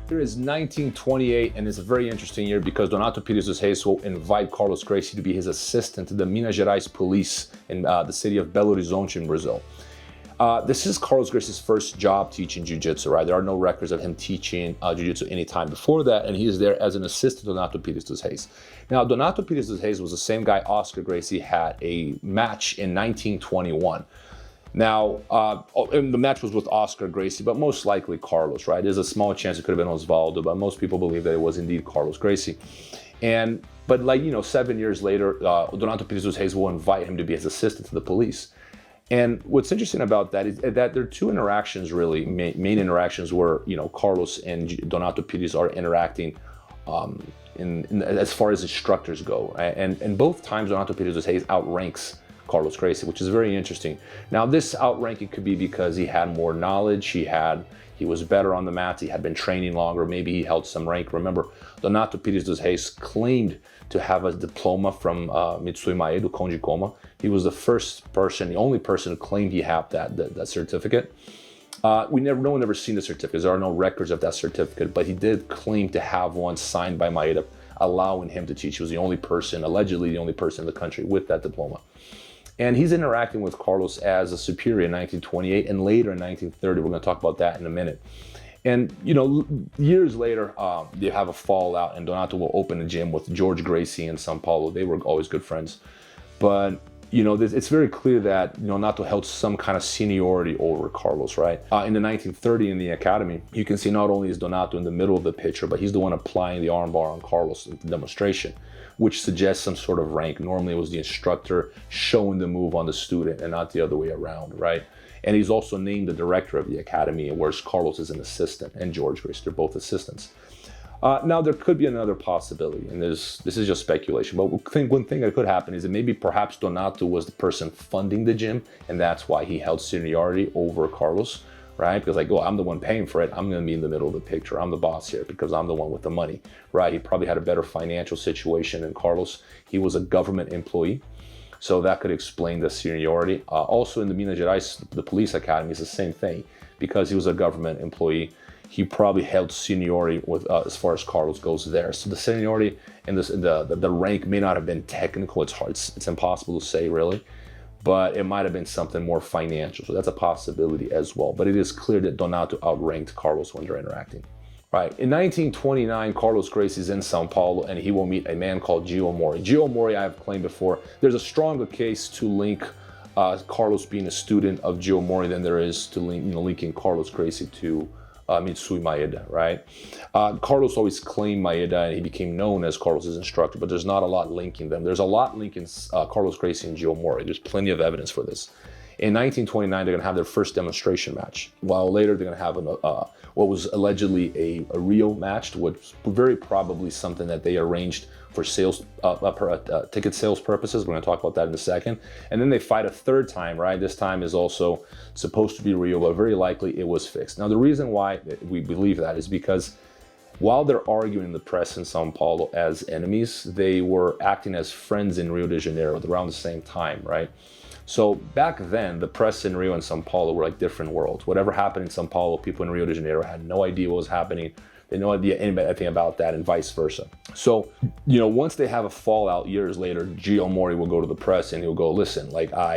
Year is 1928, and it's a very interesting year because Donato Pires dos Reis will invite Carlos Gracie to be his assistant to the Minas Gerais police in the city of Belo Horizonte in Brazil. This is Carlos Gracie's first job teaching Jiu-Jitsu, right? There are no records of him teaching Jiu-Jitsu any time before that, and he is there as an assistant to Donato Pires dos Reis. Now, Donato Pires dos Reis was the same guy Oscar Gracie had a match in 1921. Now, and the match was with Oscar Gracie, but most likely Carlos, right? There's a small chance it could have been Osvaldo, but most people believe that it was indeed Carlos Gracie. But 7 years later, Donato Pires dos Reis will invite him to be his assistant to the police. And what's interesting about that is that there are two interactions, really, main interactions where, Carlos and Donato Pires are interacting as far as instructors go. Right? And both times Donato Pires dos Reis outranks Carlos Gracie, which is very interesting. Now, this outranking could be because he had more knowledge, he was better on the mats, he had been training longer, maybe he held some rank. Remember, Donato Pires dos Reis claimed to have a diploma from Mitsui Maeda, Konji Koma. He was the only person who claimed he had that certificate. No one ever seen the certificate. There are no records of that certificate, but he did claim to have one signed by Maeda, allowing him to teach. He was allegedly the only person in the country with that diploma. And he's interacting with Carlos as a superior in 1928 and later in 1930. We're going to talk about that in a minute. And, years later, they have a fallout, and Donato will open a gym with George Gracie in São Paulo. They were always good friends. But, it's very clear that Donato held some kind of seniority over Carlos, right? In the 1930 in the academy, you can see not only is Donato in the middle of the picture, but he's the one applying the armbar on Carlos in the demonstration, which suggests some sort of rank. Normally it was the instructor showing the move on the student and not the other way around, right? And he's also named the director of the academy, whereas Carlos is an assistant, and George Gracie, they're both assistants. Now, there could be another possibility, and this is just speculation, but one thing that could happen is that maybe perhaps Donato was the person funding the gym, and that's why he held seniority over Carlos, right? Because I'm the one paying for it, I'm going to be in the middle of the picture. I'm the boss here because I'm the one with the money, right? He probably had a better financial situation than Carlos. He was a government employee, so that could explain the seniority. Also in the Minas Gerais, the police academy is the same thing. Because he was a government employee, he probably held seniority with as far as Carlos goes there. So the seniority and the rank may not have been technical. It's hard. It's impossible to say really. But it might have been something more financial. So that's a possibility as well. But it is clear that Donato outranked Carlos when they're interacting. Right. In 1929, Carlos Gracie is in São Paulo, and he will meet a man called Gio Mori. Gio Mori, I have claimed before, there's a stronger case to link Carlos being a student of Gio Mori than there is to linking Carlos Gracie to Mitsui Maeda, right? Carlos always claimed Maeda, and he became known as Carlos's instructor, but there's not a lot linking them. There's a lot linking Carlos Gracie and Gio Mori. There's plenty of evidence for this. In 1929, they're going to have their first demonstration match, while later they're going to have what was allegedly a real match, which was very probably something that they arranged for sales, ticket sales purposes. We're going to talk about that in a second. And then they fight a third time, right? This time is also supposed to be real, but very likely it was fixed. Now, the reason why we believe that is because while they're arguing in the press in São Paulo as enemies, they were acting as friends in Rio de Janeiro around the same time, right? So back then, the press in Rio and São Paulo were like different worlds. Whatever happened in São Paulo, people in Rio de Janeiro had no idea what was happening. They had no idea anything about that, and vice versa. So, once they have a fallout years later, Gio Mori will go to the press and he'll go, listen,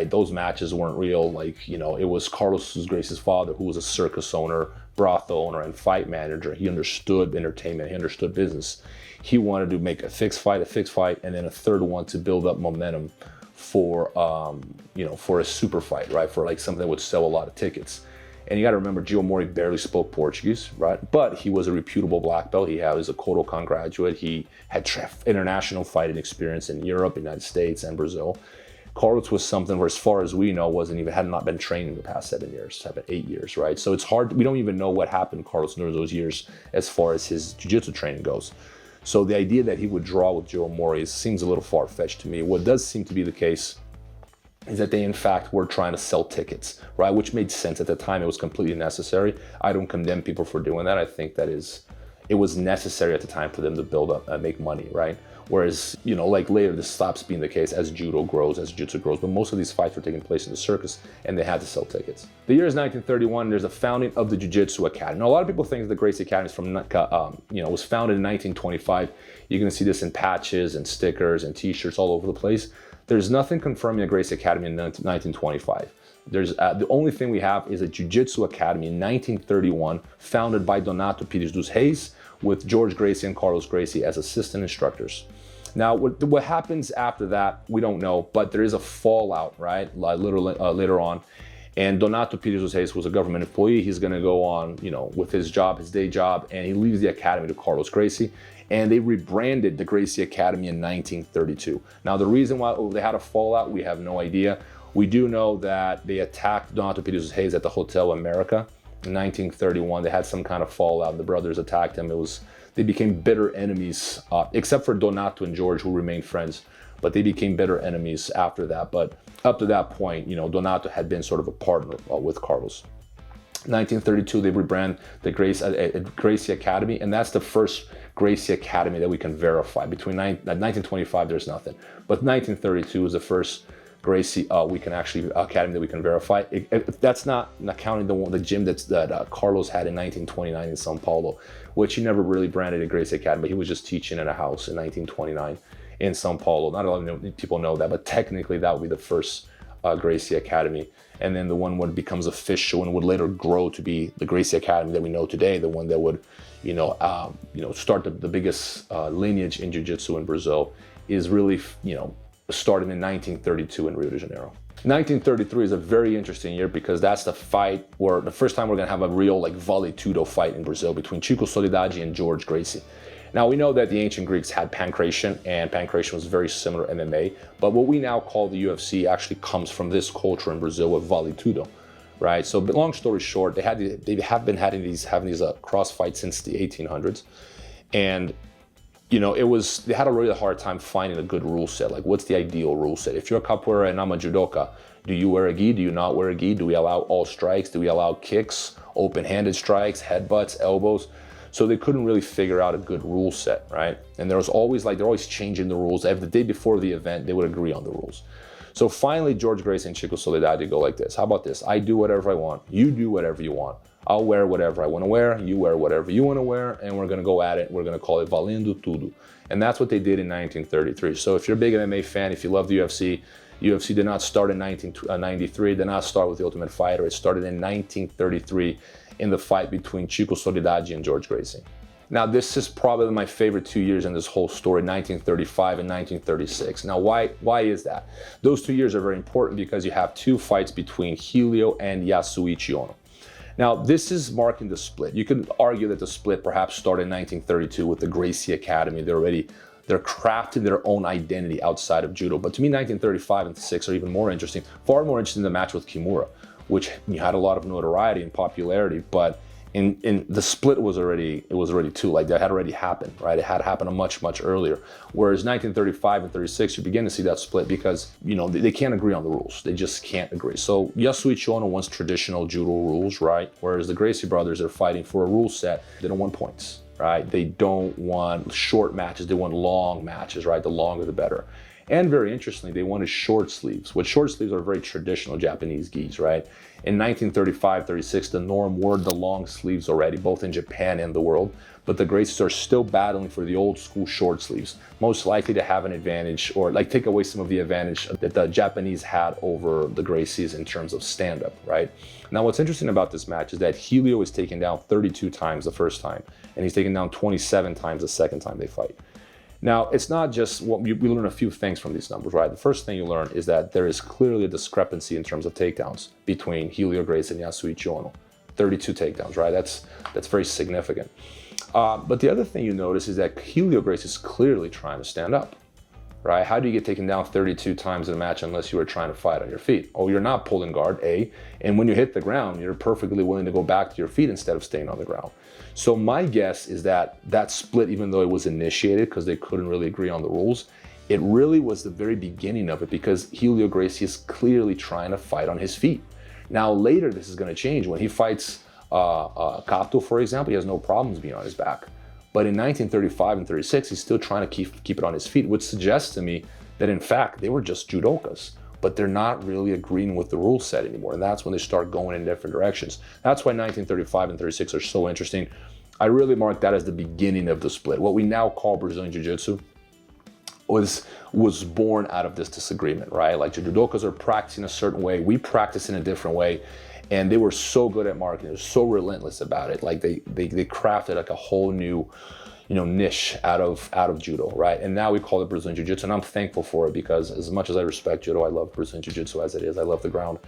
those matches weren't real. It was Carlos Gracie's father, who was a circus owner, brothel owner, and fight manager. He understood entertainment. He understood business. He wanted to make a fixed fight, and then a third one to build up momentum for a super fight, right? For something that would sell a lot of tickets. And you got to remember, Gio Mori barely spoke Portuguese, right? But he was a reputable black belt. He was a Kodokan graduate. He had international fighting experience in Europe, United States, and Brazil. Carlos was something where, as far as we know, had not been trained in the past 8 years, right? So it's hard. We don't even know what happened to Carlos during those years as far as his jiu-jitsu training goes. So the idea that he would draw with Gio Mori seems a little far-fetched to me. What does seem to be the case is that they in fact were trying to sell tickets, right? Which made sense at the time. It was completely necessary. I don't condemn people for doing that. I think it was necessary at the time for them to build up and make money, right? Whereas, you know, like later this stops being the case as judo grows, as jiu-jitsu grows, but most of these fights were taking place in the circus and they had to sell tickets. The year is 1931, there's a founding of the Jiu-Jitsu Academy. Now, a lot of people think the Gracie Academy is from, you know, was founded in 1925. You're gonna see this in patches and stickers and t-shirts all over the place. There's nothing confirming the Gracie Academy in 1925. There's the only thing we have is a Jiu-Jitsu Academy in 1931, founded by Donato Pires dos Reis, with George Gracie and Carlos Gracie as assistant instructors. Now, what happens after that, we don't know, but there is a fallout, right, later on. And Donato Pires dos Reis was a government employee. He's going to go on, you know, with his job, his day job, and he leaves the academy to Carlos Gracie. And they rebranded the Gracie Academy in 1932. Now, the reason why they had a fallout, we have no idea. We do know that they attacked Donato Pires dos Reis at the Hotel America in 1931. They had some kind of fallout. The brothers attacked him. They became bitter enemies, except for Donato and George, who remained friends. But they became bitter enemies after that. But up to that point, you know, Donato had been sort of a partner with Carlos. 1932, they rebrand the Gracie Academy, and that's the first Gracie Academy that we can verify. Between 1925, there's nothing. But 1932 is the first Gracie academy that we can verify. That's not counting the gym that Carlos had in 1929 in Sao Paulo, which he never really branded a Gracie Academy. He was just teaching in a house in 1929 in Sao Paulo. Not a lot of people know that, but technically that would be the first Gracie Academy. And then the one that becomes official and would later grow to be the Gracie Academy that we know today, the one that would, start the biggest lineage in Jiu-Jitsu in Brazil, is really, started in 1932 in Rio de Janeiro. 1933 is a very interesting year because that's the fight where the first time we're going to have a real vale tudo fight in Brazil between Chico Soledade and George Gracie. Now, we know that the ancient Greeks had pankration, and pankration was very similar to MMA, but what we now call the UFC actually comes from this culture in Brazil with vale tudo, right? So, but long story short, they have been having these cross fights since the 1800s, and they had a really hard time finding a good rule set. Like, what's the ideal rule set? If you're a capoeira and I'm a judoka, do you wear a gi? Do you not wear a gi? Do we allow all strikes? Do we allow kicks, open-handed strikes, headbutts, elbows? So they couldn't really figure out a good rule set, right? And there was always they're always changing the rules. Every day before the event, they would agree on the rules. So finally, George Gracie and Chico Soledade go like this. How about this? I do whatever I want. You do whatever you want. I'll wear whatever I want to wear. You wear whatever you want to wear. And we're going to go at it. We're going to call it valendo tudo. And that's what they did in 1933. So if you're a big MMA fan, if you love the UFC did not start in 1993. Did not start with The Ultimate Fighter. It started in 1933 in the fight between Chico Soledade and George Gracie. Now, this is probably my favorite 2 years in this whole story, 1935 and 1936. Now, why is that? Those 2 years are very important because you have two fights between Helio and Yasuichi Ono. Now, this is marking the split. You could argue that the split perhaps started in 1932 with the Gracie Academy. They're crafting their own identity outside of judo. But to me, 1935 and 6 are even more interesting, far more interesting than the match with Kimura, which had a lot of notoriety and popularity, but in the split was already too, that had already happened, right? It had happened much earlier. Whereas 1935 and 36, you begin to see that split because they can't agree on the rules. They just can't agree. So Yasuichi Ono wants traditional judo rules, right? Whereas the Gracie brothers are fighting for a rule set. They don't want points, right? They don't want short matches. They want long matches, right? The longer the better. And very interestingly, they wanted short sleeves, which short sleeves are very traditional Japanese gis, right? In 1935, 36, the norm were the long sleeves already, both in Japan and the world, but the Gracies are still battling for the old school short sleeves, most likely to have an advantage or take away some of the advantage that the Japanese had over the Gracies in terms of stand-up, right? Now, what's interesting about this match is that Helio is taken down 32 times the first time, and he's taken down 27 times the second time they fight. Now, it's not just we learn a few things from these numbers, right? The first thing you learn is that there is clearly a discrepancy in terms of takedowns between Helio Gracie and Yasuichi Ono. 32 takedowns, right? That's very significant. But the other thing you notice is that Helio Gracie is clearly trying to stand up, right? How do you get taken down 32 times in a match unless you were trying to fight on your feet? Oh, you're not pulling guard, A, and when you hit the ground, you're perfectly willing to go back to your feet instead of staying on the ground. So my guess is that split, even though it was initiated because they couldn't really agree on the rules, it really was the very beginning of it because Helio Gracie is clearly trying to fight on his feet. Now later this is going to change. When he fights Kato, for example, he has no problems being on his back. But in 1935 and 36, he's still trying to keep it on his feet, which suggests to me that in fact, they were just judokas, but they're not really agreeing with the rule set anymore. And that's when they start going in different directions. That's why 1935 and 36 are so interesting. I really mark that as the beginning of the split. What we now call Brazilian Jiu Jitsu was born out of this disagreement, right? Like the judokas are practicing a certain way, we practice in a different way. And they were so good at marketing, they were so relentless about it. Like they crafted like a whole new, niche out of judo, right? And now we call it Brazilian Jiu Jitsu, and I'm thankful for it because as much as I respect judo, I love Brazilian Jiu Jitsu as it is. I love the ground.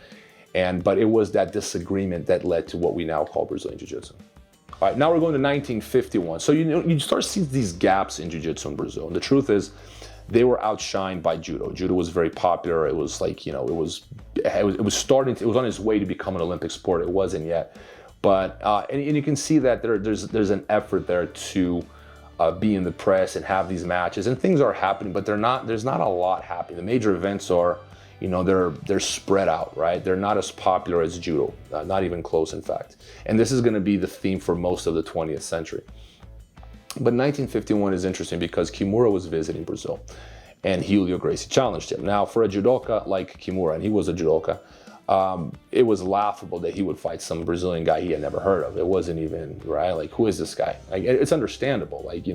But it was that disagreement that led to what we now call Brazilian Jiu Jitsu. All right, now we're going to 1951. So you start seeing these gaps in Jiu Jitsu in Brazil. And the truth is, they were outshined by judo. Judo was very popular. It was like, it was on its way to become an Olympic sport. It wasn't yet. But, and you can see that there's an effort there to be in the press and have these matches, and things are happening, but there's not a lot happening. The major events are, they're spread out, right? They're not as popular as judo, not even close, in fact. And this is going to be the theme for most of the 20th century. But 1951 is interesting because Kimura was visiting Brazil and Helio Gracie challenged him. Now, for a judoka like Kimura, and he was a judoka, it was laughable that he would fight some Brazilian guy he had never heard of. It wasn't even, right? Like, who is this guy? Like, it's understandable. Like,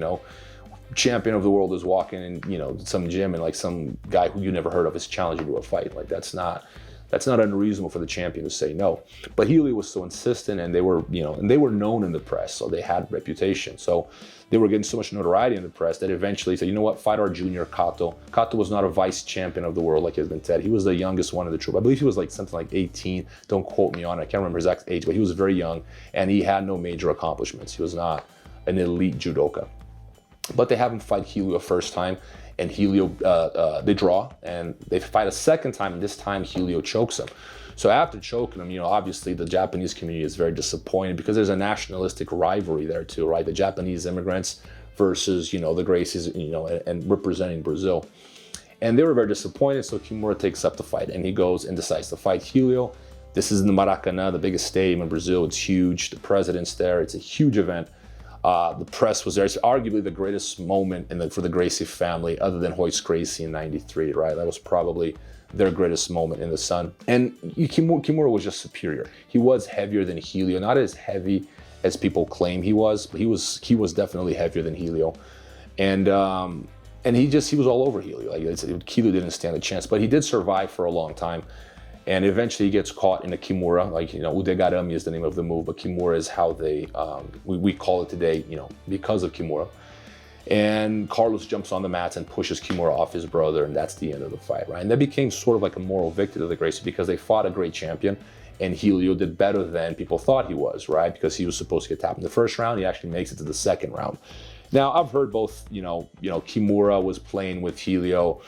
champion of the world is walking in, some gym and like some guy who you never heard of is challenging you to a fight. Like, that's not unreasonable for the champion to say no. But Helio was so insistent, and they were known in the press, so they had reputation. So they were getting so much notoriety in the press that eventually said, you know what, fight our junior Kato. Kato was not a vice champion of the world like has been said. He was the youngest one in the troop. I believe he was like something like 18. Don't quote me on it. I can't remember his exact age, but he was very young, and he had no major accomplishments. He was not an elite judoka. But they have him fight Helio first time, and Helio, they draw, and they fight a second time, and this time Helio chokes him. So after choking him, obviously the Japanese community is very disappointed because there's a nationalistic rivalry there too, right? The Japanese immigrants versus, the Gracies, and representing Brazil. And they were very disappointed, so Kimura takes up the fight, and he goes and decides to fight Helio. This is in the Maracanã, the biggest stadium in Brazil. It's huge. The president's there. It's a huge event. The press was there. It's arguably the greatest moment for the Gracie family, other than Royce Gracie in '93, right? That was probably their greatest moment in the sun. And Kimura was just superior. He was heavier than Helio, not as heavy as people claim he was, but he was definitely heavier than Helio. And he was all over Helio. Like, Helio didn't stand a chance, but he did survive for a long time. And eventually he gets caught in a Kimura, like, udegarami is the name of the move, but Kimura is how we call it today, because of Kimura. And Carlos jumps on the mats and pushes Kimura off his brother, and that's the end of the fight, right? And that became sort of like a moral victory to the Gracie because they fought a great champion, and Helio did better than people thought he was, right? Because he was supposed to get tapped in the first round, he actually makes it to the second round. Now, I've heard both, Kimura was playing with Helio.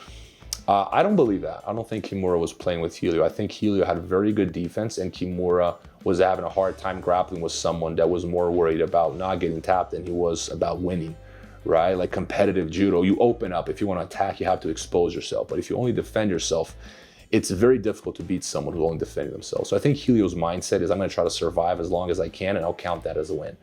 I don't believe that. I don't think Kimura was playing with Helio. I think Helio had very good defense, and Kimura was having a hard time grappling with someone that was more worried about not getting tapped than he was about winning, right? Like competitive judo, you open up. If you want to attack, you have to expose yourself. But if you only defend yourself, it's very difficult to beat someone who's only defending themselves. So I think Helio's mindset is, I'm going to try to survive as long as I can, and I'll count that as a win.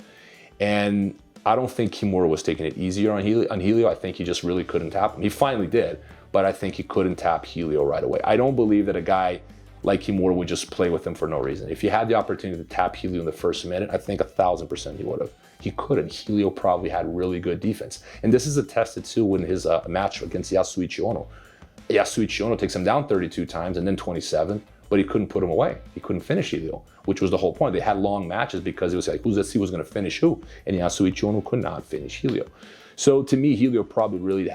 And I don't think Kimura was taking it easier on Helio. I think he just really couldn't tap him. He finally did, but I think he couldn't tap Helio right away. I don't believe that a guy like Kimura would just play with him for no reason. If he had the opportunity to tap Helio in the first minute, I think 1,000% he would have. He couldn't. Helio probably had really good defense. And this is attested to in his match against Yasuichi Ono. Yasuichi Ono takes him down 32 times and then 27, but he couldn't put him away. He couldn't finish Helio, which was the whole point. They had long matches because it was like, let's see who's going to finish who. And Yasuichi Ono could not finish Helio. So to me, Helio probably really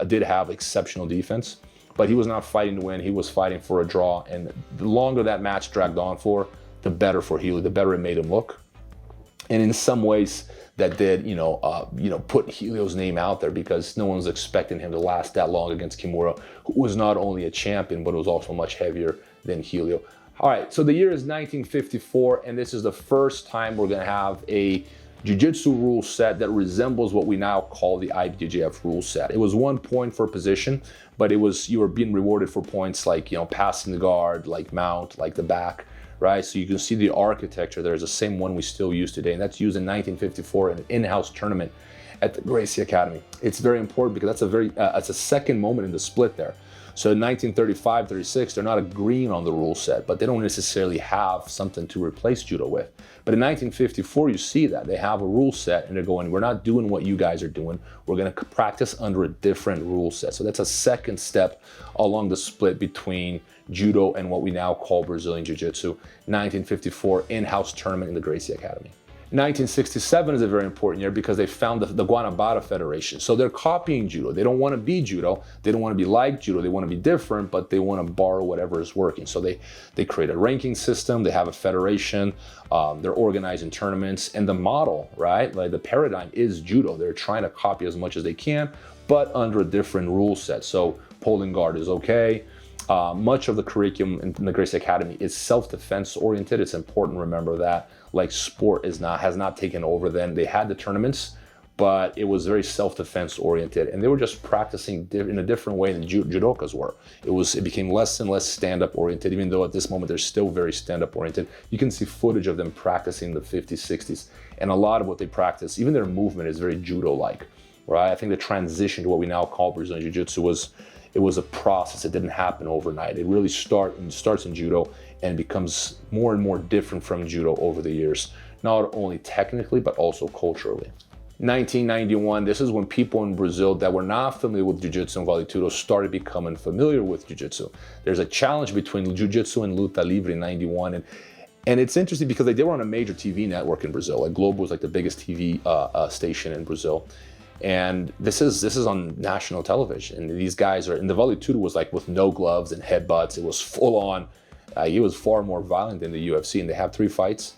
did have exceptional defense, but he was not fighting to win. He was fighting for a draw. And the longer that match dragged on for, the better for Helio, the better it made him look. And in some ways that did, put Helio's name out there because no one was expecting him to last that long against Kimura, who was not only a champion, but was also much heavier than Helio. All right, so the year is 1954, and this is the first time we're gonna have a jiu-jitsu rule set that resembles what we now call the IBJJF rule set. It was 1 point for position, but you were being rewarded for points like, passing the guard, like mount, like the back, right? So you can see the architecture there is the same one we still use today, and that's used in 1954 in an in-house tournament at the Gracie Academy. It's very important because that's a second moment in the split there. So in 1935, 36, they're not agreeing on the rule set, but they don't necessarily have something to replace judo with. But in 1954, you see that they have a rule set and they're going, we're not doing what you guys are doing. We're going to practice under a different rule set. So that's a second step along the split between judo and what we now call Brazilian Jiu Jitsu. 1954 in-house tournament in the Gracie Academy. 1967 is a very important year because they found the Guanabara Federation. So they're copying judo. They don't want to be judo. They don't want to be like judo. They want to be different, but they want to borrow whatever is working. So they create a ranking system. They have a federation. They're organizing tournaments. And the model, right, like the paradigm is judo. They're trying to copy as much as they can, but under a different rule set. So pulling guard is okay. Much of the curriculum in the Gracie Academy is self-defense oriented. It's important to remember that. Like sport has not taken over then. They had the tournaments, but it was very self-defense oriented, and they were just practicing in a different way than judokas were. It became less and less stand-up oriented, even though at this moment they're still very stand-up oriented. You can see footage of them practicing in the 50s, 60s, and a lot of what they practice, even their movement, is very judo-like, right? I think the transition to what we now call Brazilian Jiu Jitsu was a process. It didn't happen overnight. It really starts in judo and becomes more and more different from judo over the years, not only technically, but also culturally. 1991, this is when people in Brazil that were not familiar with Jiu-Jitsu and Vale Tudo started becoming familiar with Jiu-Jitsu. There's a challenge between Jiu-Jitsu and LUTA LIVRE in 91, and it's interesting because they were on a major TV network in Brazil. Like Globo was like the biggest TV station in Brazil. And this is on national television. And these guys are, and the Vale Tudo was like with no gloves and headbutts. It was full on. He was far more violent than the UFC, and they have 3 fights.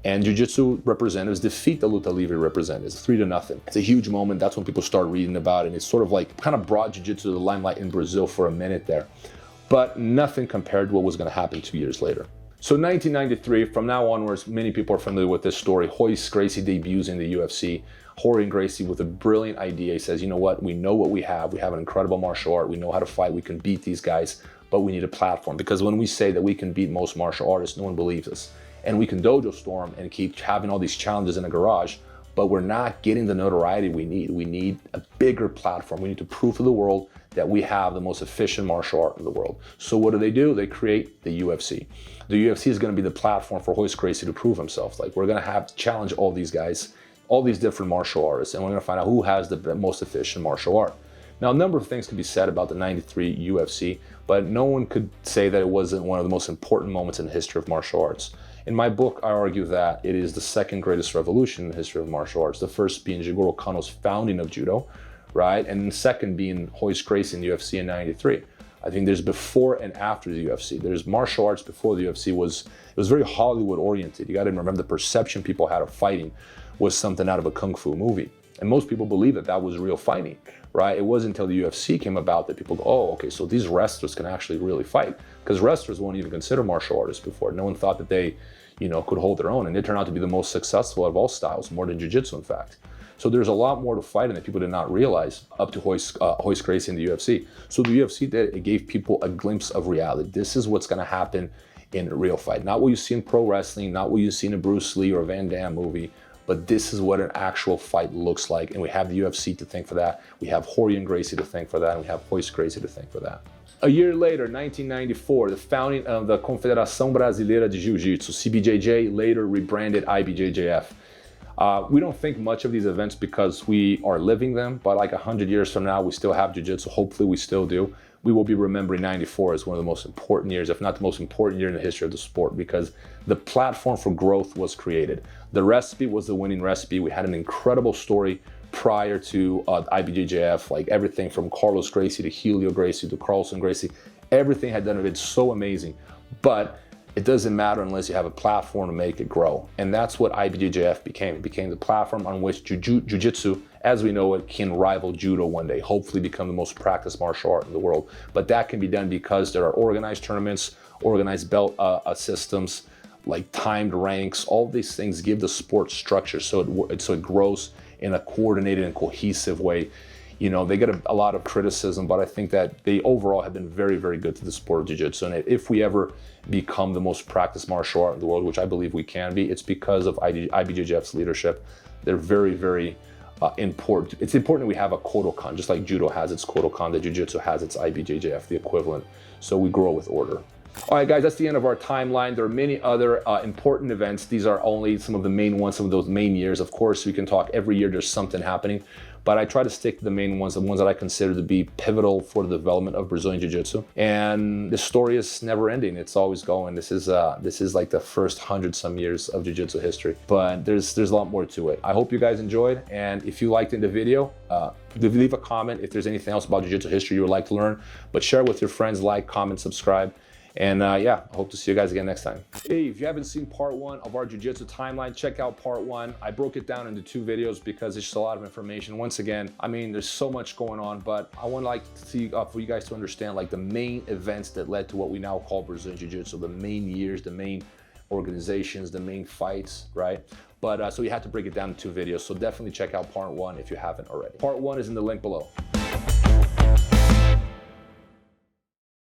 And Jiu-Jitsu representatives defeat the LUTA LIVRE representatives 3-0. It's a huge moment. That's when people start reading about it. And it's sort of like kind of brought Jiu-Jitsu to the limelight in Brazil for a minute there. But nothing compared to what was going to happen 2 years later. So 1993, from now onwards, many people are familiar with this story. Royce Gracie debuts in the UFC. Rorion Gracie with a brilliant idea. He says, you know what, we know what we have. We have an incredible martial art. We know how to fight. We can beat these guys, but we need a platform. Because when we say that we can beat most martial artists, no one believes us. And we can dojo storm and keep having all these challenges in a garage, but we're not getting the notoriety we need. We need a bigger platform. We need to prove to the world that we have the most efficient martial art in the world. So what do? They create the UFC. The UFC is going to be the platform for Royce Gracie to prove himself. Like, we're going to have to challenge all these guys, all these different martial artists, and we're going to find out who has the most efficient martial art. Now, a number of things could be said about the 93 UFC, but no one could say that it wasn't one of the most important moments in the history of martial arts. In my book, I argue that it is the second greatest revolution in the history of martial arts. The first being Jigoro Kano's founding of judo, right? And the second being Royce Gracie in the UFC in 93. I think there's before and after the UFC. There's martial arts before the UFC was very Hollywood oriented. You got to remember the perception people had of fighting was something out of a kung fu movie. And most people believe that that was real fighting, right? It wasn't until the UFC came about that people go, oh, okay, so these wrestlers can actually really fight. Because wrestlers weren't even considered martial artists before. No one thought that they, could hold their own. And they turned out to be the most successful of all styles, more than jiu-jitsu, in fact. So there's a lot more to fighting that people did not realize up to Royce Gracie in the UFC. So the UFC did, it gave people a glimpse of reality. This is what's going to happen in a real fight. Not what you see in pro wrestling, not what you see in a Bruce Lee or Van Damme movie, but this is what an actual fight looks like. And we have the UFC to thank for that. We have Rorion Gracie to thank for that. And we have Royce Gracie to thank for that. A year later, 1994, the founding of the Confederação Brasileira de Jiu-Jitsu, CBJJ, later rebranded IBJJF. We don't think much of these events because we are living them, but like 100 years from now, we still have Jiu-Jitsu. Hopefully we still do. We will be remembering 94 as one of the most important years, if not the most important year in the history of the sport, because the platform for growth was created. The recipe was the winning recipe. We had an incredible story prior to IBJJF, like everything from Carlos Gracie to Helio Gracie to Carlson Gracie. Everything had done it so amazing, but it doesn't matter unless you have a platform to make it grow. And that's what IBJJF became. It became the platform on which Jiu-Jitsu, as we know it, can rival Judo one day, hopefully become the most practiced martial art in the world. But that can be done because there are organized tournaments, organized belt systems, like timed ranks. All these things give the sport structure so it grows in a coordinated and cohesive way. They get a lot of criticism, but I think that they overall have been very, very good to the sport of Jiu-Jitsu. And if we ever become the most practiced martial art in the world, which I believe we can be, it's because of IBJJF's leadership. They're very, very important. It's important that we have a Kodokan, just like Judo has its Kodokan, the Jiu-Jitsu has its IBJJF, the equivalent. So we grow with order. All right, guys, that's the end of our timeline. There are many other important events. These are only some of the main ones, some of those main years. Of course, we can talk every year, there's something happening, but I try to stick to the main ones, the ones that I consider to be pivotal for the development of Brazilian Jiu-Jitsu. And the story is never ending. It's always going. This is like the first 100-some years of Jiu-Jitsu history, but there's a lot more to it. I hope you guys enjoyed. And if you liked the video, leave a comment if there's anything else about Jiu-Jitsu history you would like to learn, but share with your friends, like, comment, subscribe. And yeah, I hope to see you guys again next time. Hey, if you haven't seen part 1 of our Jiu-Jitsu timeline, check out part 1. I broke it down into 2 videos because it's just a lot of information. Once again, I mean, there's so much going on, but I would like to see, for you guys to understand like the main events that led to what we now call Brazilian Jiu-Jitsu, the main years, the main organizations, the main fights, right? But so you had to break it down in 2 videos. So definitely check out part 1 if you haven't already. Part 1 is in the link below.